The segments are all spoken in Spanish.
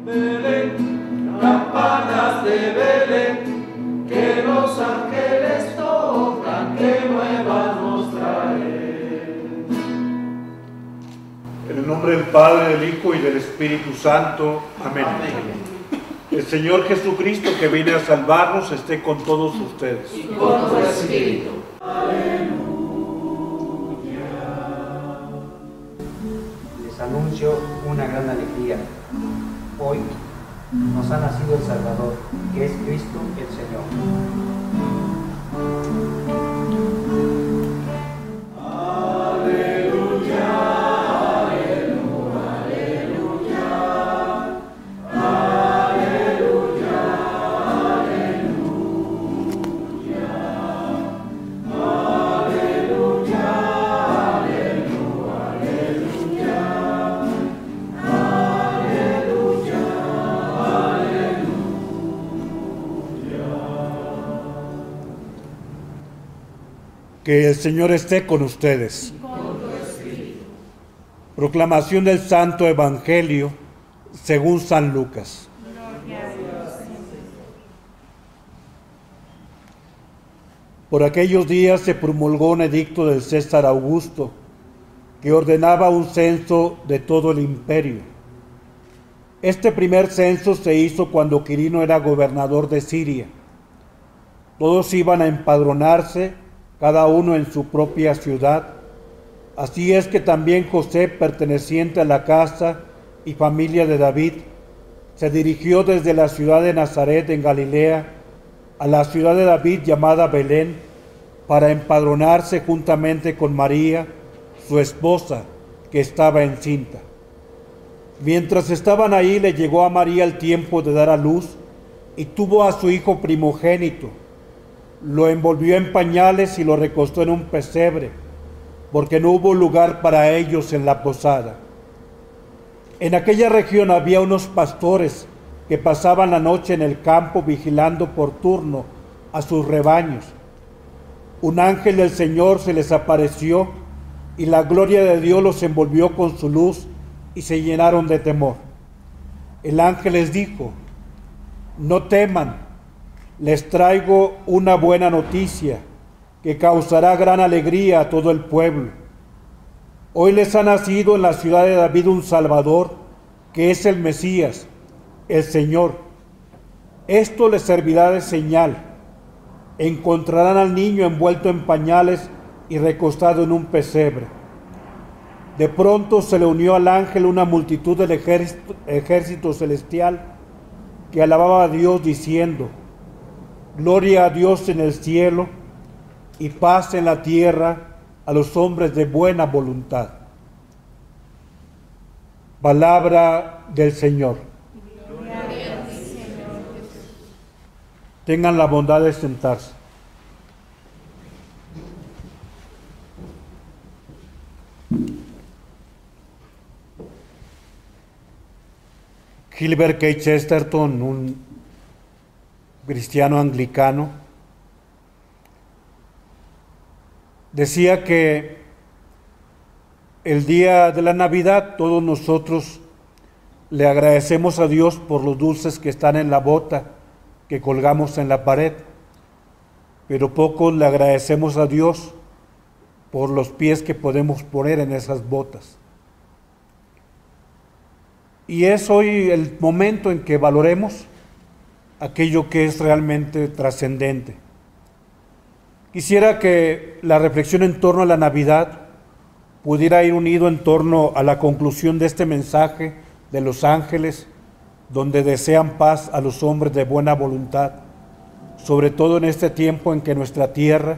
Belén, campanas de Belén, que los ángeles tocan, que nuevas nos traen. En el nombre del Padre, del Hijo y del Espíritu Santo. Amén. Amén. El Señor Jesucristo, que viene a salvarnos, esté con todos ustedes. Y con tu espíritu. Les anuncio una gran alegría. Hoy nos ha nacido el Salvador, que es Cristo el Señor. Que el Señor esté con ustedes. Proclamación del Santo Evangelio según San Lucas. Por aquellos días se promulgó un edicto del César Augusto que ordenaba un censo de todo el imperio. Este primer censo se hizo cuando Quirino era gobernador de Siria. Todos iban a empadronarse, cada uno en su propia ciudad. Así es que también José, perteneciente a la casa y familia de David, se dirigió desde la ciudad de Nazaret en Galilea a la ciudad de David llamada Belén, para empadronarse juntamente con María, su esposa, que estaba encinta. Mientras estaban ahí, le llegó a María el tiempo de dar a luz y tuvo a su hijo primogénito. Lo envolvió en pañales y lo recostó en un pesebre, porque no hubo lugar para ellos en la posada. En aquella región había unos pastores que pasaban la noche en el campo vigilando por turno a sus rebaños. Un ángel del Señor se les apareció y la gloria de Dios los envolvió con su luz y se llenaron de temor. El ángel les dijo: no teman. Les traigo una buena noticia que causará gran alegría a todo el pueblo. Hoy les ha nacido en la ciudad de David un Salvador, que es el Mesías, el Señor. Esto les servirá de señal. Encontrarán al niño envuelto en pañales y recostado en un pesebre. De pronto se le unió al ángel una multitud del ejército celestial que alababa a Dios diciendo: gloria a Dios en el cielo y paz en la tierra a los hombres de buena voluntad. Palabra del Señor. Gloria a ti, Señor Jesús. Tengan la bondad de sentarse. Gilbert K. Chesterton, un cristiano anglicano, decía que el día de la Navidad todos nosotros le agradecemos a Dios por los dulces que están en la bota que colgamos en la pared, pero pocos le agradecemos a Dios por los pies que podemos poner en esas botas. Y es hoy el momento en que valoremos aquello que es realmente trascendente. Quisiera que la reflexión en torno a la Navidad pudiera ir unido en torno a la conclusión de este mensaje de los ángeles, donde desean paz a los hombres de buena voluntad, sobre todo en este tiempo en que nuestra tierra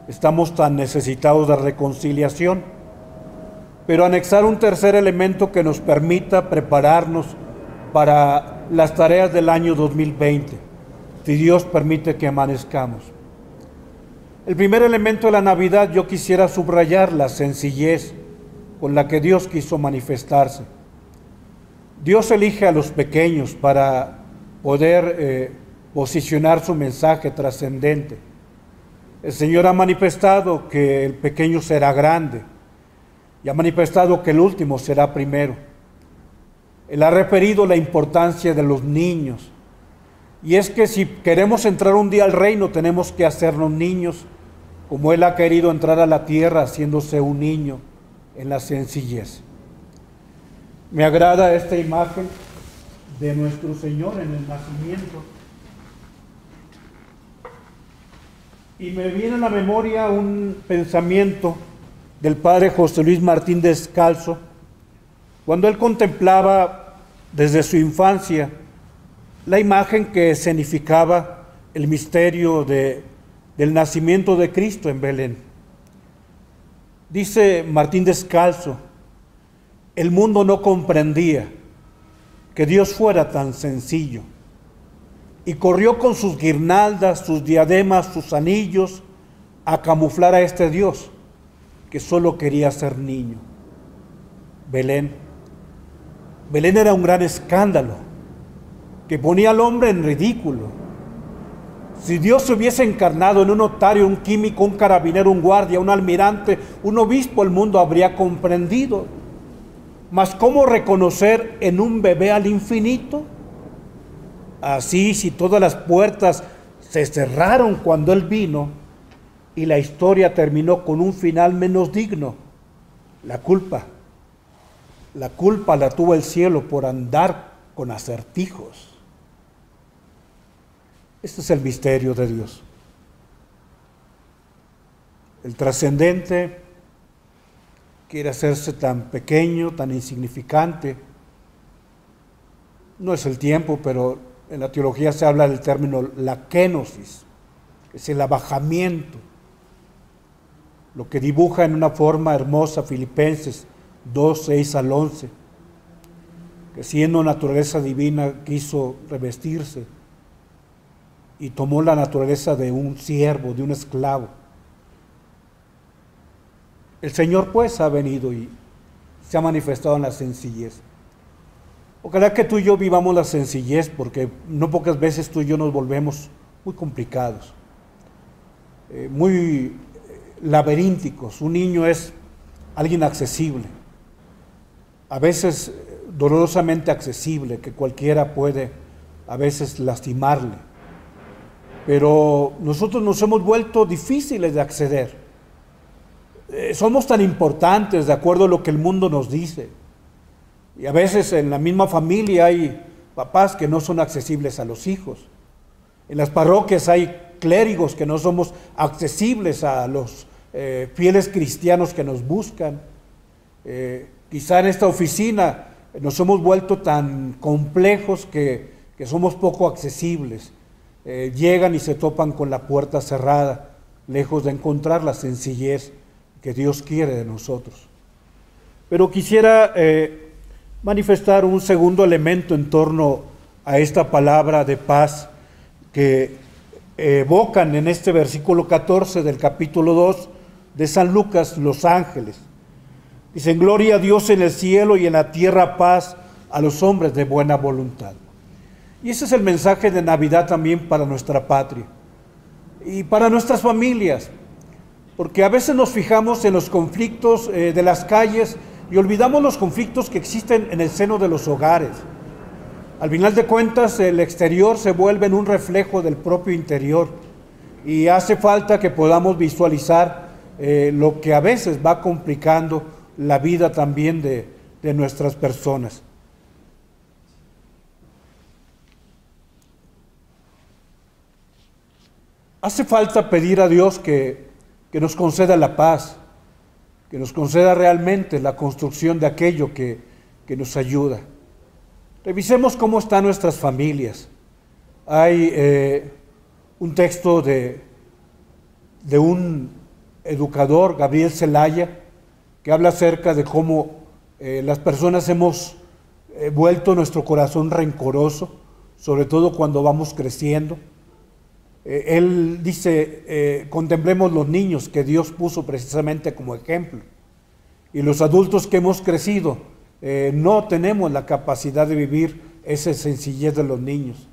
estamos tan necesitados de reconciliación, pero anexar un tercer elemento que nos permita prepararnos para las tareas del año 2020, si Dios permite que amanezcamos. El primer elemento de la Navidad yo quisiera subrayar la sencillez con la que Dios quiso manifestarse. Dios elige a los pequeños para poder posicionar su mensaje trascendente. El Señor ha manifestado que el pequeño será grande y ha manifestado que el último será primero. Él ha referido la importancia de los niños. Y es que si queremos entrar un día al reino, tenemos que hacernos niños, como Él ha querido entrar a la tierra haciéndose un niño en la sencillez. Me agrada esta imagen de nuestro Señor en el nacimiento. Y me viene a la memoria un pensamiento del padre José Luis Martín Descalzo, cuando él contemplaba desde su infancia la imagen que escenificaba el misterio del nacimiento de Cristo en Belén. Dice Martín Descalzo: el mundo no comprendía que Dios fuera tan sencillo, y corrió con sus guirnaldas, sus diademas, sus anillos, a camuflar a este Dios que solo quería ser niño. Belén era un gran escándalo que ponía al hombre en ridículo. Si Dios se hubiese encarnado en un notario, un químico, un carabinero, un guardia, un almirante, un obispo, el mundo habría comprendido. Mas ¿cómo reconocer en un bebé al infinito? Así, si todas las puertas se cerraron cuando Él vino y la historia terminó con un final menos digno, la culpa la tuvo el cielo por andar con acertijos. Este es el misterio de Dios. El trascendente quiere hacerse tan pequeño, tan insignificante. No es el tiempo, pero en la teología se habla del término la kenosis, que es el abajamiento, lo que dibuja en una forma hermosa Filipenses 2, 6 al 11, que siendo naturaleza divina quiso revestirse y tomó la naturaleza de un siervo, de un esclavo. El Señor pues ha venido y se ha manifestado en la sencillez. Ojalá que tú y yo vivamos la sencillez, porque no pocas veces tú y yo nos volvemos muy complicados, muy laberínticos. Un niño es alguien accesible, a veces dolorosamente accesible, que cualquiera puede a veces lastimarle. Pero nosotros nos hemos vuelto difíciles de acceder. Somos tan importantes de acuerdo a lo que el mundo nos dice. Y a veces en la misma familia hay papás que no son accesibles a los hijos. En las parroquias hay clérigos que no somos accesibles a los fieles cristianos que nos buscan. Quizá en esta oficina nos hemos vuelto tan complejos que somos poco accesibles. Llegan y se topan con la puerta cerrada, lejos de encontrar la sencillez que Dios quiere de nosotros. Pero quisiera manifestar un segundo elemento en torno a esta palabra de paz que evocan en este versículo 14 del capítulo 2 de San Lucas los ángeles. Dicen: gloria a Dios en el cielo y en la tierra paz a los hombres de buena voluntad. Y ese es el mensaje de Navidad también para nuestra patria y para nuestras familias, porque a veces nos fijamos en los conflictos de las calles y olvidamos los conflictos que existen en el seno de los hogares. Al final de cuentas, el exterior se vuelve en un reflejo del propio interior y hace falta que podamos visualizar lo que a veces va complicando la vida también de nuestras personas. Hace falta pedir a Dios que nos conceda la paz, que nos conceda realmente la construcción de aquello que nos ayuda. Revisemos cómo están nuestras familias. Hay un texto de un educador, Gabriel Zelaya, que habla acerca de cómo las personas hemos vuelto nuestro corazón rencoroso, sobre todo cuando vamos creciendo. Él dice, contemplemos los niños que Dios puso precisamente como ejemplo, y los adultos que hemos crecido no tenemos la capacidad de vivir esa sencillez de los niños.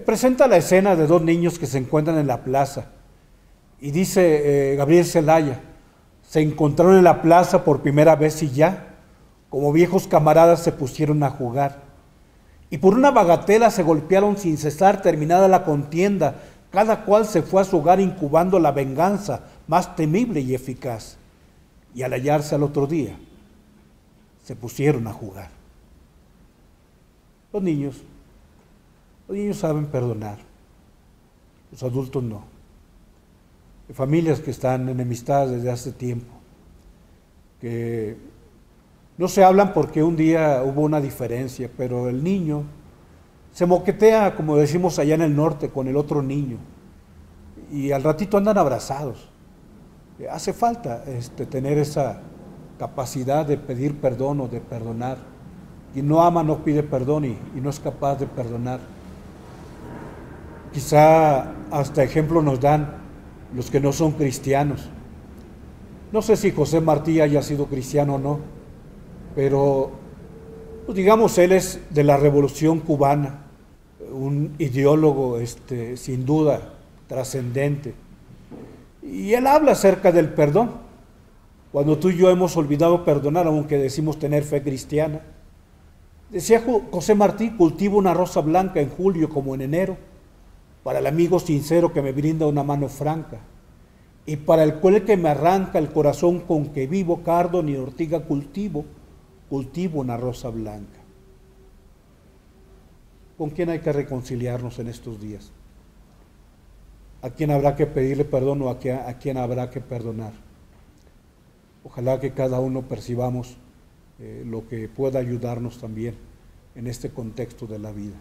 Presenta la escena de dos niños que se encuentran en la plaza, y dice Gabriel Zelaya: se encontraron en la plaza por primera vez y ya, como viejos camaradas se pusieron a jugar. Y por una bagatela se golpearon sin cesar. Terminada la contienda, cada cual se fue a su hogar incubando la venganza más temible y eficaz. Y al hallarse al otro día, se pusieron a jugar. Los niños saben perdonar, los adultos no. Hay familias que están enemistadas desde hace tiempo, que no se hablan porque un día hubo una diferencia, pero el niño se moquetea, como decimos allá en el norte, con el otro niño, y al ratito andan abrazados. Hace falta tener esa capacidad de pedir perdón o de perdonar. Quien no ama no pide perdón y no es capaz de perdonar. Quizá hasta ejemplo nos dan los que no son cristianos. No sé si José Martí haya sido cristiano o no, pero pues digamos él es de la Revolución Cubana, un ideólogo sin duda trascendente. Y él habla acerca del perdón. Cuando tú y yo hemos olvidado perdonar, aunque decimos tener fe cristiana. Decía José Martí: cultivo una rosa blanca en julio como en enero, para el amigo sincero que me brinda una mano franca, y para el cual que me arranca el corazón con que vivo, cardo ni ortiga cultivo una rosa blanca. ¿Con quién hay que reconciliarnos en estos días? ¿A quién habrá que pedirle perdón o a quién habrá que perdonar? Ojalá que cada uno percibamos lo que pueda ayudarnos también en este contexto de la vida.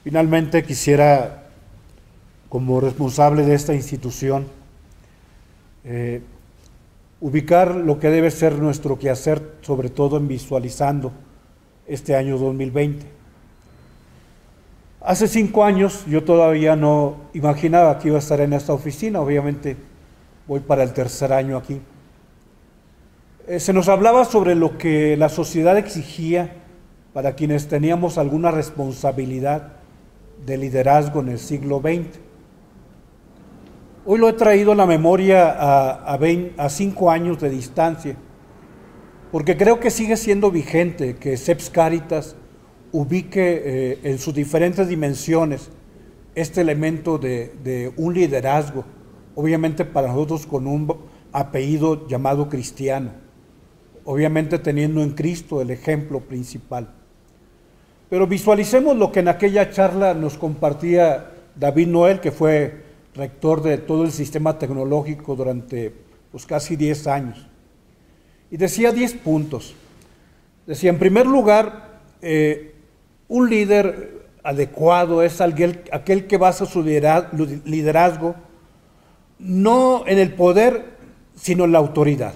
Finalmente quisiera, como responsable de esta institución, ubicar lo que debe ser nuestro quehacer, sobre todo en visualizando este año 2020. Hace 5 años yo todavía no imaginaba que iba a estar en esta oficina, obviamente voy para el 3er año aquí. Se nos hablaba sobre lo que la sociedad exigía para quienes teníamos alguna responsabilidad de liderazgo en el siglo XX. Hoy lo he traído a la memoria a 5 años de distancia, porque creo que sigue siendo vigente que Seps Caritas ubique en sus diferentes dimensiones este elemento de un liderazgo, obviamente para nosotros con un apellido llamado cristiano, obviamente teniendo en Cristo el ejemplo principal. Pero visualicemos lo que en aquella charla nos compartía David Noel, que fue rector de todo el sistema tecnológico durante casi 10 años. Y decía 10 puntos. Decía, en primer lugar, un líder adecuado es aquel que basa su liderazgo no en el poder, sino en la autoridad.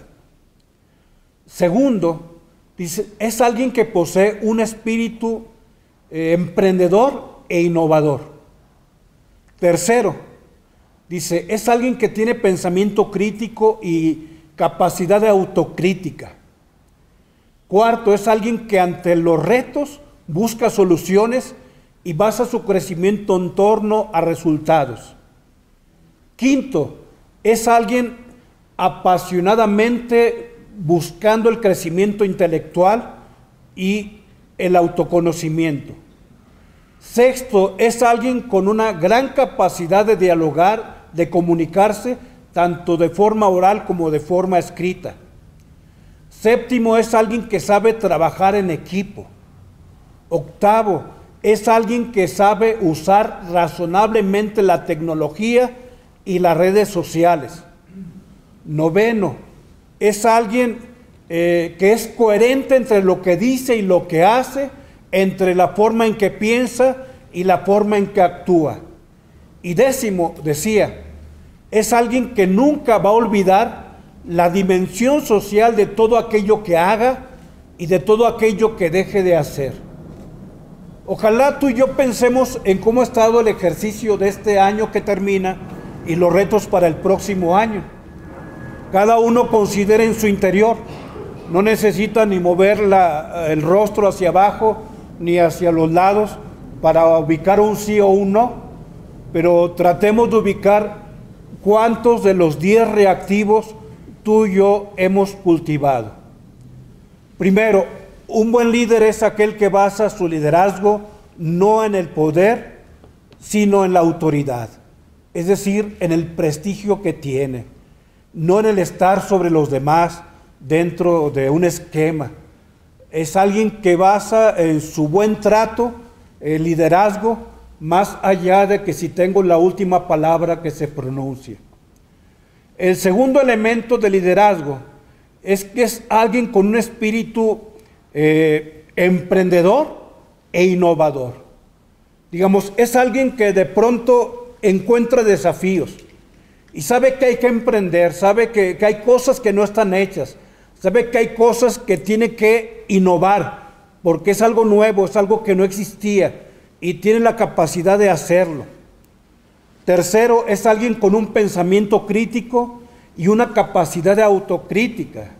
Segundo, dice, es alguien que posee un espíritu emprendedor e innovador. Tercero, dice, es alguien que tiene pensamiento crítico y capacidad de autocrítica. Cuarto, es alguien que ante los retos busca soluciones y basa su crecimiento en torno a resultados. Quinto, es alguien apasionadamente buscando el crecimiento intelectual y el autoconocimiento. Sexto, es alguien con una gran capacidad de dialogar, de comunicarse, tanto de forma oral como de forma escrita. Séptimo, es alguien que sabe trabajar en equipo. Octavo, es alguien que sabe usar razonablemente la tecnología y las redes sociales. Noveno, es alguien que es coherente entre lo que dice y lo que hace, entre la forma en que piensa y la forma en que actúa. Y décimo, decía, es alguien que nunca va a olvidar la dimensión social de todo aquello que haga y de todo aquello que deje de hacer. Ojalá tú y yo pensemos en cómo ha estado el ejercicio de este año que termina y los retos para el próximo año. Cada uno considere en su interior, no necesita ni mover el rostro hacia abajo ni hacia los lados para ubicar un sí o un no, pero tratemos de ubicar cuántos de los 10 reactivos tú y yo hemos cultivado. Primero, un buen líder es aquel que basa su liderazgo no en el poder, sino en la autoridad, es decir, en el prestigio que tiene, no en el estar sobre los demás dentro de un esquema. Es alguien que basa en su buen trato, el liderazgo, más allá de que si tengo la última palabra que se pronuncie. El segundo elemento de liderazgo es que es alguien con un espíritu emprendedor e innovador. Digamos, es alguien que de pronto encuentra desafíos y sabe que hay que emprender, sabe que hay cosas que no están hechas, sabe que hay cosas que tiene que innovar, porque es algo nuevo, es algo que no existía y tiene la capacidad de hacerlo. Tercero, es alguien con un pensamiento crítico y una capacidad de autocrítica.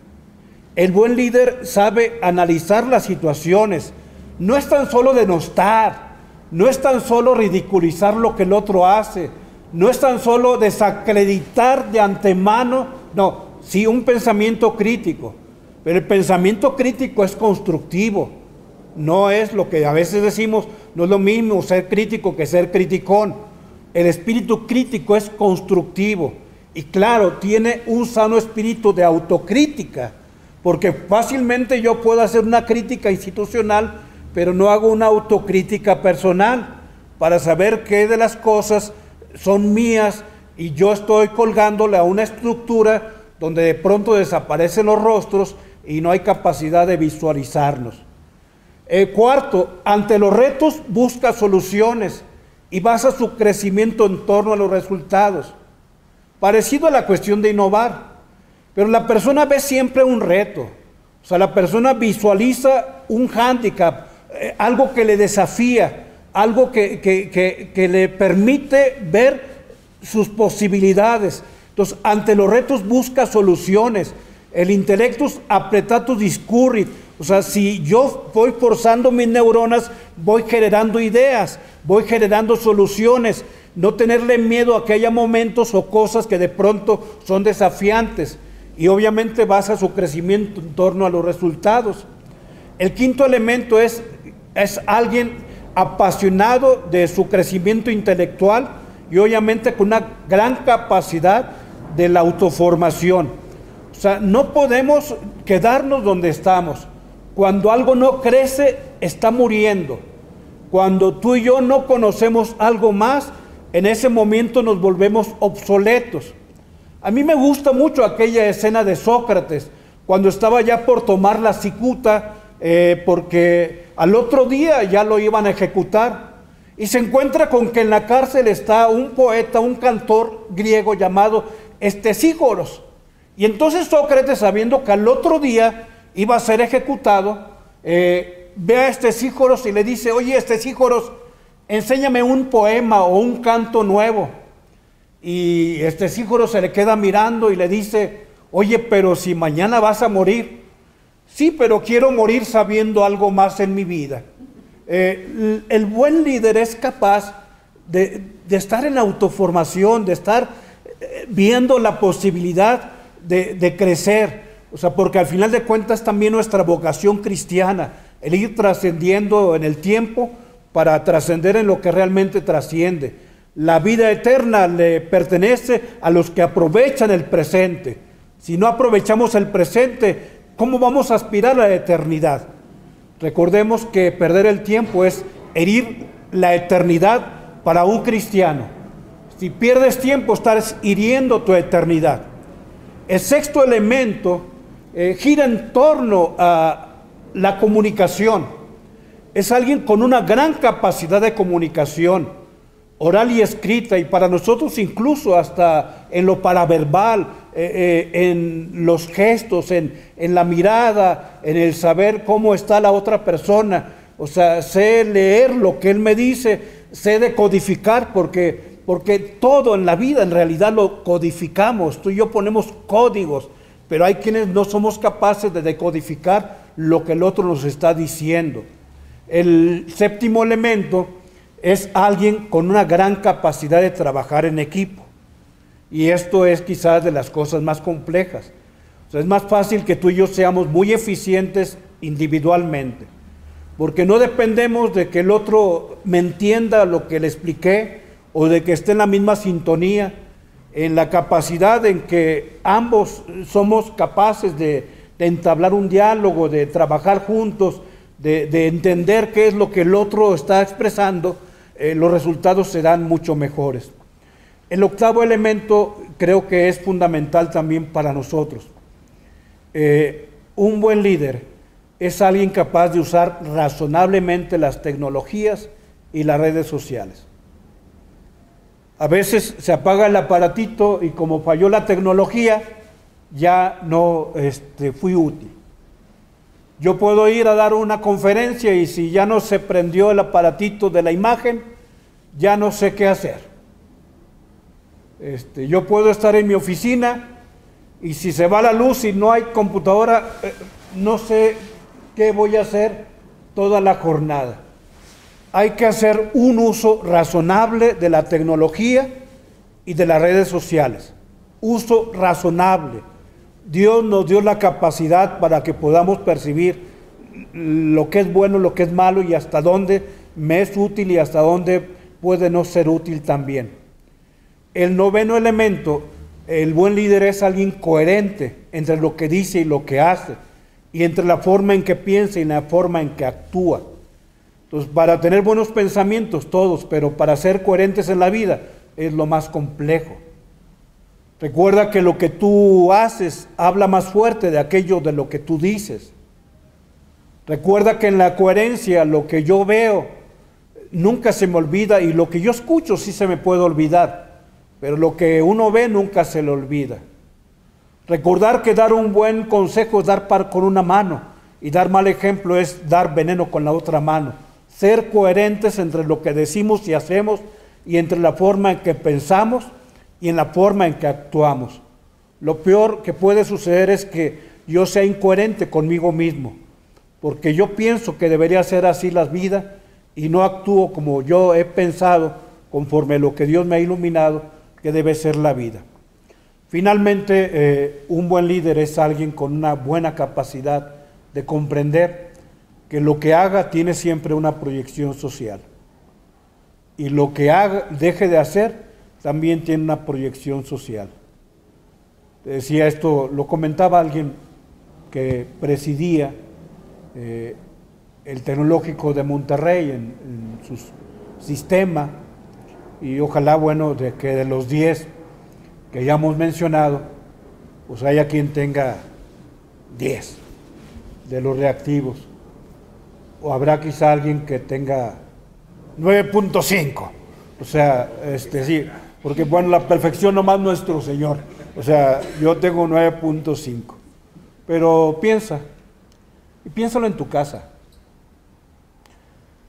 El buen líder sabe analizar las situaciones, no es tan solo denostar, no es tan solo ridiculizar lo que el otro hace, no es tan solo desacreditar de antemano, no, sí un pensamiento crítico, pero el pensamiento crítico es constructivo, no es lo que a veces decimos, no es lo mismo ser crítico que ser criticón. El espíritu crítico es constructivo y claro, tiene un sano espíritu de autocrítica, porque fácilmente yo puedo hacer una crítica institucional, pero no hago una autocrítica personal para saber qué de las cosas son mías y yo estoy colgándole a una estructura donde de pronto desaparecen los rostros y no hay capacidad de visualizarnos. Cuarto, ante los retos busca soluciones y basa su crecimiento en torno a los resultados. Parecido a la cuestión de innovar, pero la persona ve siempre un reto, o sea, la persona visualiza un hándicap, algo que le desafía, algo que le permite ver sus posibilidades. Entonces, ante los retos busca soluciones. El intellectus apretatus discurrit, o sea, si yo voy forzando mis neuronas, voy generando ideas, voy generando soluciones, no tenerle miedo a que haya momentos o cosas que de pronto son desafiantes, y obviamente basa su crecimiento en torno a los resultados. El quinto elemento es alguien apasionado de su crecimiento intelectual y obviamente con una gran capacidad de la autoformación. O sea, no podemos quedarnos donde estamos. Cuando algo no crece, está muriendo. Cuando tú y yo no conocemos algo más, en ese momento nos volvemos obsoletos. A mí me gusta mucho aquella escena de Sócrates, cuando estaba ya por tomar la cicuta, porque al otro día ya lo iban a ejecutar, y se encuentra con que en la cárcel está un poeta, un cantor griego llamado Estesígoros. Y entonces Sócrates, sabiendo que al otro día iba a ser ejecutado, ve a Estesígoros y le dice: oye, Estesígoros, enséñame un poema o un canto nuevo. Y Estesígoros se le queda mirando y le dice: oye, pero si mañana vas a morir. Sí, pero quiero morir sabiendo algo más en mi vida. El buen líder es capaz de estar en autoformación, de estar viendo la posibilidad de crecer, o sea, porque al final de cuentas también nuestra vocación cristiana, el ir trascendiendo en el tiempo para trascender en lo que realmente trasciende. La vida eterna le pertenece a los que aprovechan el presente. Si no aprovechamos el presente, ¿cómo vamos a aspirar a la eternidad? Recordemos que perder el tiempo es herir la eternidad para un cristiano. Si pierdes tiempo, estás hiriendo tu eternidad. El sexto elemento gira en torno a la comunicación. Es alguien con una gran capacidad de comunicación, oral y escrita, y para nosotros incluso hasta en lo paraverbal, en los gestos, en la mirada, en el saber cómo está la otra persona. O sea, sé leer lo que él me dice, sé decodificar, porque todo en la vida en realidad lo codificamos. Tú y yo ponemos códigos, pero hay quienes no somos capaces de decodificar lo que el otro nos está diciendo. El séptimo elemento es alguien con una gran capacidad de trabajar en equipo. Y esto es quizás de las cosas más complejas. O sea, es más fácil que tú y yo seamos muy eficientes individualmente, porque no dependemos de que el otro me entienda lo que le expliqué o de que esté en la misma sintonía, en la capacidad en que ambos somos capaces de entablar un diálogo, de trabajar juntos, de entender qué es lo que el otro está expresando, los resultados serán mucho mejores. El octavo elemento creo que es fundamental también para nosotros. Un buen líder es alguien capaz de usar razonablemente las tecnologías y las redes sociales. A veces se apaga el aparatito y como falló la tecnología, ya no fui útil. Yo puedo ir a dar una conferencia y si ya no se prendió el aparatito de la imagen, ya no sé qué hacer. Yo puedo estar en mi oficina y si se va la luz y no hay computadora, no sé qué voy a hacer toda la jornada. Hay que hacer un uso razonable de la tecnología y de las redes sociales. Uso razonable. Dios nos dio la capacidad para que podamos percibir lo que es bueno, lo que es malo y hasta dónde me es útil y hasta dónde puede no ser útil también. El noveno elemento, el buen líder es alguien coherente entre lo que dice y lo que hace, y entre la forma en que piensa y la forma en que actúa. Entonces, para tener buenos pensamientos todos, pero para ser coherentes en la vida, es lo más complejo. Recuerda que lo que tú haces habla más fuerte de aquello de lo que tú dices. Recuerda que en la coherencia lo que yo veo nunca se me olvida y lo que yo escucho sí se me puede olvidar, pero lo que uno ve nunca se le olvida. Recordar que dar un buen consejo es dar con una mano y dar mal ejemplo es dar veneno con la otra mano. Ser coherentes entre lo que decimos y hacemos y entre la forma en que pensamos y en la forma en que actuamos. Lo peor que puede suceder es que yo sea incoherente conmigo mismo, porque yo pienso que debería ser así la vida y no actúo como yo he pensado conforme a lo que Dios me ha iluminado que debe ser la vida. Finalmente, un buen líder es alguien con una buena capacidad de comprender que lo que haga tiene siempre una proyección social y lo que deje de hacer también tiene una proyección social. Te decía esto, lo comentaba alguien que presidía el Tecnológico de Monterrey en su sistema, y ojalá, bueno, de que de los 10 que ya hemos mencionado, pues haya quien tenga 10 de los reactivos, o habrá quizá alguien que tenga 9.5, o sea, sí, porque bueno, la perfección nomás nuestro Señor, o sea, yo tengo 9.5, pero piensa, y piénsalo en tu casa.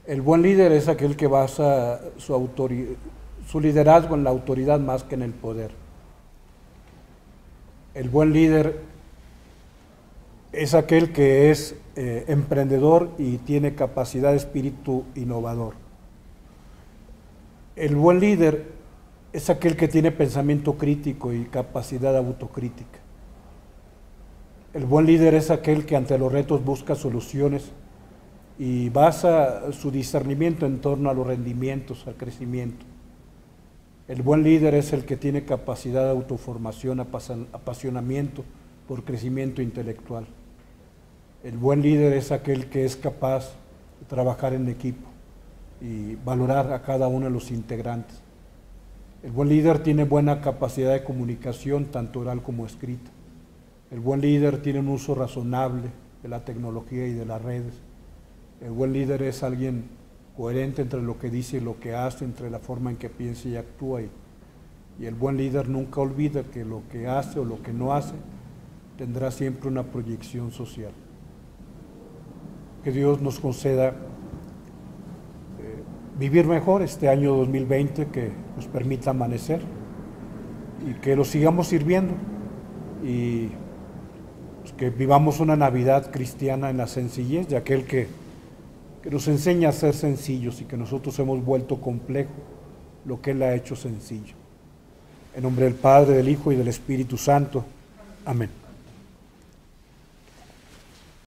El buen líder es aquel que basa su liderazgo en la autoridad más que en el poder. El buen líder es aquel que es emprendedor y tiene capacidad de espíritu innovador. El buen líder es aquel que tiene pensamiento crítico y capacidad autocrítica. El buen líder es aquel que ante los retos busca soluciones y basa su discernimiento en torno a los rendimientos, al crecimiento. El buen líder es el que tiene capacidad de autoformación, apasionamiento por crecimiento intelectual. El buen líder es aquel que es capaz de trabajar en equipo y valorar a cada uno de los integrantes. El buen líder tiene buena capacidad de comunicación, tanto oral como escrita. El buen líder tiene un uso razonable de la tecnología y de las redes. El buen líder es alguien coherente entre lo que dice y lo que hace, entre la forma en que piensa y actúa. Y el buen líder nunca olvida que lo que hace o lo que no hace tendrá siempre una proyección social. Que Dios nos conceda vivir mejor este año 2020, que nos permita amanecer y que lo sigamos sirviendo y pues, que vivamos una Navidad cristiana en la sencillez de aquel que nos enseña a ser sencillos y que nosotros hemos vuelto complejo lo que Él ha hecho sencillo. En nombre del Padre, del Hijo y del Espíritu Santo. Amén.